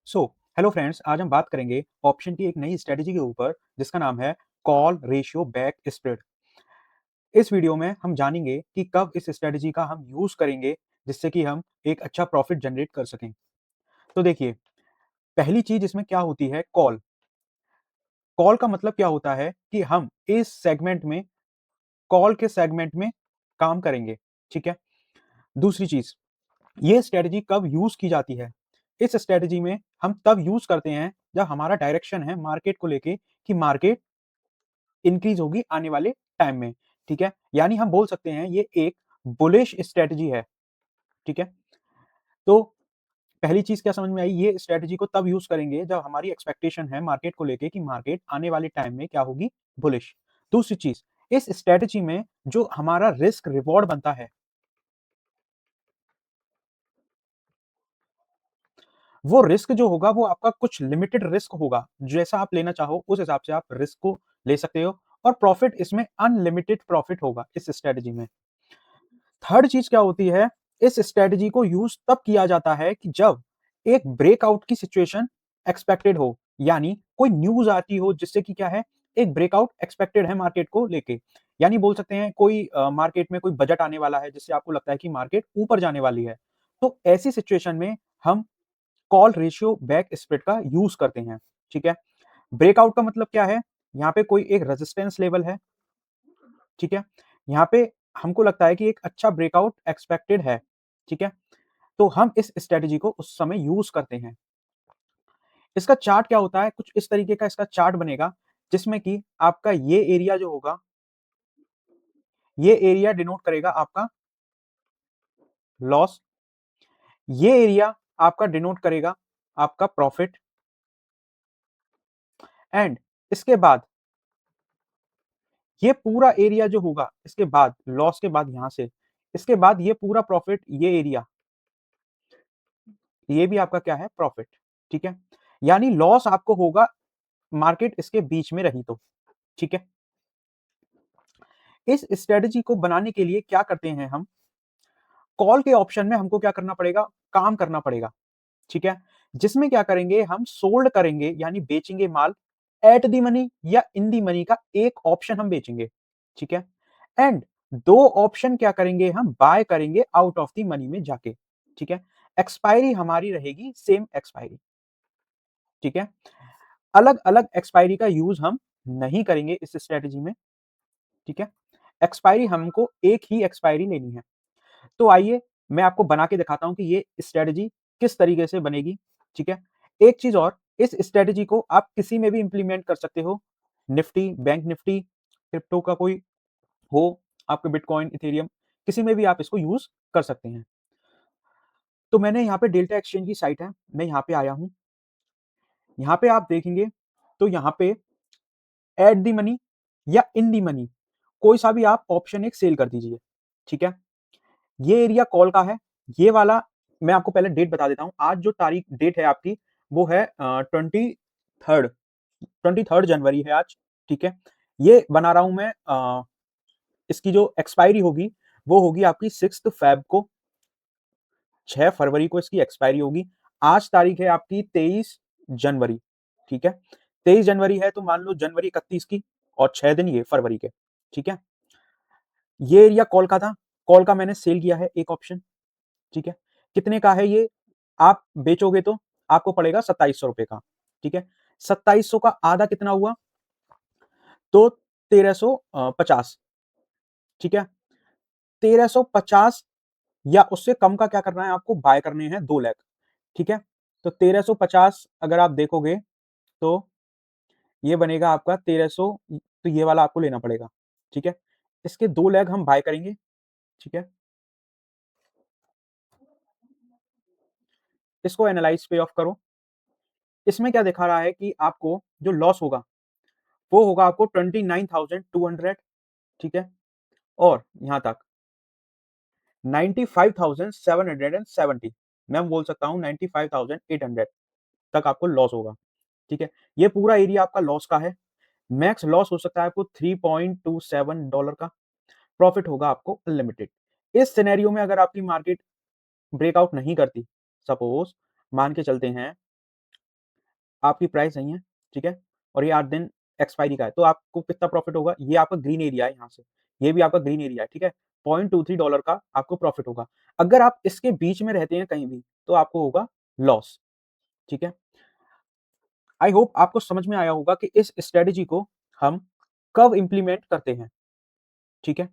So hello friends, आज हम बात करेंगे ऑप्शन की एक नई स्ट्रेटजी के ऊपर जिसका नाम है कॉल रेशियो बैक स्प्रेड। इस वीडियो में हम जानेंगे कि कब इस स्ट्रेटजी का हम यूज करेंगे जिससे कि हम एक अच्छा प्रॉफिट जनरेट कर सकें। तो देखिए, पहली चीज इसमें क्या होती है, कॉल। कॉल का मतलब क्या होता है कि हम इस सेगमेंट में, कॉल के सेगमेंट में काम करेंगे। ठीक है। दूसरी चीज, ये स्ट्रेटजी कब यूज की जाती है? इस स्ट्रेटजी में हम तब यूज करते हैं जब हमारा डायरेक्शन है मार्केट को लेके कि मार्केट इंक्रीज होगी आने वाले टाइम में। ठीक है, यानी हम बोल सकते हैं ये एक बुलिश स्ट्रेटजी है। ठीक है। तो पहली चीज क्या समझ में आई, ये स्ट्रेटजी को तब यूज करेंगे जब हमारी एक्सपेक्टेशन है मार्केट को लेके कि मार्केट आने वाले टाइम में क्या होगी, बुलिश। दूसरी चीज, इस स्ट्रेटजी में जो हमारा रिस्क रिवॉर्ड बनता है, वो रिस्क जो होगा वो आपका कुछ लिमिटेड रिस्क होगा। जैसा आप लेना चाहो उस हिसाब से आप रिस्क को ले सकते हो, और प्रॉफिट इसमें अनलिमिटेड प्रॉफिट होगा इस स्ट्रेटजी में। थर्ड चीज क्या होती है, इस स्ट्रेटजी को यूज तब किया जाता है कि जब एक ब्रेकआउट की सिचुएशन एक्सपेक्टेड हो, यानी कोई न्यूज आती हो जिससे कि क्या है, एक ब्रेकआउट एक्सपेक्टेड है मार्केट को लेके। यानी बोल सकते हैं कोई मार्केट में कोई बजट आने वाला है जिससे आपको लगता है कि मार्केट ऊपर जाने वाली है। तो ऐसी सिचुएशन में हम कॉल रेशियो बैक स्प्रेड का यूज करते हैं। ठीक है। ब्रेकआउट का मतलब क्या है, यहाँ पे कोई एक रेजिस्टेंस लेवल है। ठीक है। यहाँ पे हमको लगता है कि एक अच्छा ब्रेकआउट एक्सपेक्टेड है। ठीक है। तो हम इस स्ट्रेटजी को उस समय यूज करते हैं। इसका चार्ट क्या होता है, कुछ इस तरीके का इसका चार्ट बनेगा जिसमें कि आपका ये एरिया जो होगा, ये एरिया डिनोट करेगा आपका लॉस, ये एरिया आपका डिनोट करेगा आपका प्रॉफिट, एंड इसके बाद ये पूरा एरिया जो होगा, इसके बाद लॉस के बाद यहां से इसके बाद ये पूरा प्रॉफिट, ये एरिया, ये भी आपका क्या है, प्रॉफिट। ठीक है। यानी लॉस आपको होगा मार्केट इसके बीच में रही तो। ठीक है। इस स्ट्रेटजी को बनाने के लिए क्या करते हैं हम, कॉल के ऑप्शन में हमको क्या करना पड़ेगा, काम करना पड़ेगा। ठीक है। जिसमें क्या करेंगे, हम सोल्ड करेंगे यानी बेचेंगे माल एट दी मनी या इन दी मनी का एक ऑप्शन हम बेचेंगे। ठीक है। एंड दो ऑप्शन क्या करेंगे, हम बाय करेंगे आउट ऑफ दी मनी में जाके। ठीक है। एक्सपायरी हमारी रहेगी सेम एक्सपायरी। ठीक है। अलग अलग एक्सपायरी का यूज हम नहीं करेंगे इस स्ट्रेटजी में। ठीक है। एक्सपायरी हमको एक ही एक्सपायरी लेनी है। तो आइए मैं आपको बना के दिखाता हूं कि ये स्ट्रेटजी किस तरीके से बनेगी। ठीक है। एक चीज और, इस स्ट्रेटजी को आप किसी में भी इंप्लीमेंट कर सकते हो, निफ्टी, बैंक निफ्टी, क्रिप्टो का कोई हो, आपके बिटकॉइन, इथेरियम, किसी में भी आप इसको यूज कर सकते हैं। तो मैंने यहाँ पे डेल्टा एक्सचेंज की साइट है, मैं यहाँ पे आया हूं। यहाँ पे आप देखेंगे तो यहाँ पे एट दी मनी या इन दी मनी कोई सा भी आप ऑप्शन एक सेल कर दीजिए। ठीक है। ये एरिया कॉल का है। ये वाला, मैं आपको पहले डेट बता देता हूं, आज जो तारीख डेट है आपकी वो है 23 जनवरी है आज। ठीक है। ये बना रहा हूं मैं, इसकी जो एक्सपायरी होगी वो होगी आपकी 6 फरवरी को, 6 फरवरी को इसकी एक्सपायरी होगी। आज तारीख है आपकी 23 जनवरी। ठीक है। 23 जनवरी है तो मान लो जनवरी 31 की, और 6 दिन ये फरवरी के। ठीक है। ये एरिया कॉल का था, कॉल का मैंने सेल किया है एक ऑप्शन। ठीक है। कितने का है ये, आप बेचोगे तो आपको पड़ेगा 2700 रुपए का। ठीक है। 2700 का आधा कितना हुआ, तो 1350। ठीक है। 1350 या उससे कम का क्या करना है, आपको बाय करने हैं 2 लाख। ठीक है। तो 1350 अगर आप देखोगे तो ये बनेगा आपका 1300, तो ये वाला आपको लेना पड़ेगा। ठीक है। इसके 2 लाख हम बाय करेंगे। ठीक है। इसको एनालाइज पे ऑफ करो। इसमें क्या दिखा रहा है कि आपको जो लॉस होगा वो होगा आपको 29,200। ठीक है। और यहां तक 95,770, मैं बोल सकता हूं 95,800 तक आपको लॉस होगा। ठीक है। ये पूरा एरिया आपका लॉस का है। मैक्स लॉस हो सकता है आपको $3.27 का। प्रॉफिट होगा आपको अनलिमिटेड। इस सिनेरियो में अगर आपकी मार्केट ब्रेकआउट नहीं करती, सपोज मान के चलते हैं आपकी प्राइस सही है, ठीक है? और ये 8 दिन एक्सपायरी का है, तो आपको कितना प्रॉफिट होगा? ये आपका ग्रीन एरिया है यहाँ से, ये भी आपका ग्रीन एरिया है, ठीक है? $0.23 का आपको प्रॉफिट होगा। अगर आप इसके बीच में रहते हैं कहीं भी, तो आपको होगा लॉस, ठीक है? आई होप आपको समझ में आया होगा कि इस स्ट्रैटेजी को हम कब इम्प्लीमेंट करते हैं, ठीक है?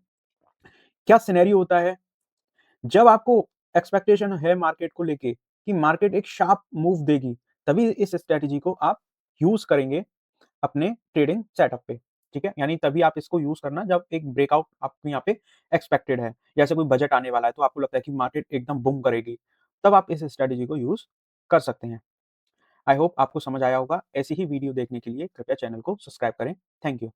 क्या सिनेरियो होता है, जब आपको एक्सपेक्टेशन है मार्केट को लेके कि मार्केट एक शार्प मूव देगी, तभी इस स्ट्रैटेजी को आप यूज़ करेंगे अपने ट्रेडिंग सेटअप पे, ठीक है? यानी तभी आप इसको यूज़ करना जब एक ब्रेकआउट आपके यहाँ पे एक्सपेक्टेड है। जैसे कोई बजट आने वाला है, तो आपको लगता है कि मार्केट एकदम बूम करेगी, तब आप इस स्ट्रैटेजी को यूज़ कर सकते हैं। आई होप आपको समझ आया होगा। ऐसी ही वीडियो देखने के लिए कृपया चैनल को सब्सक्राइब करें। Thank you.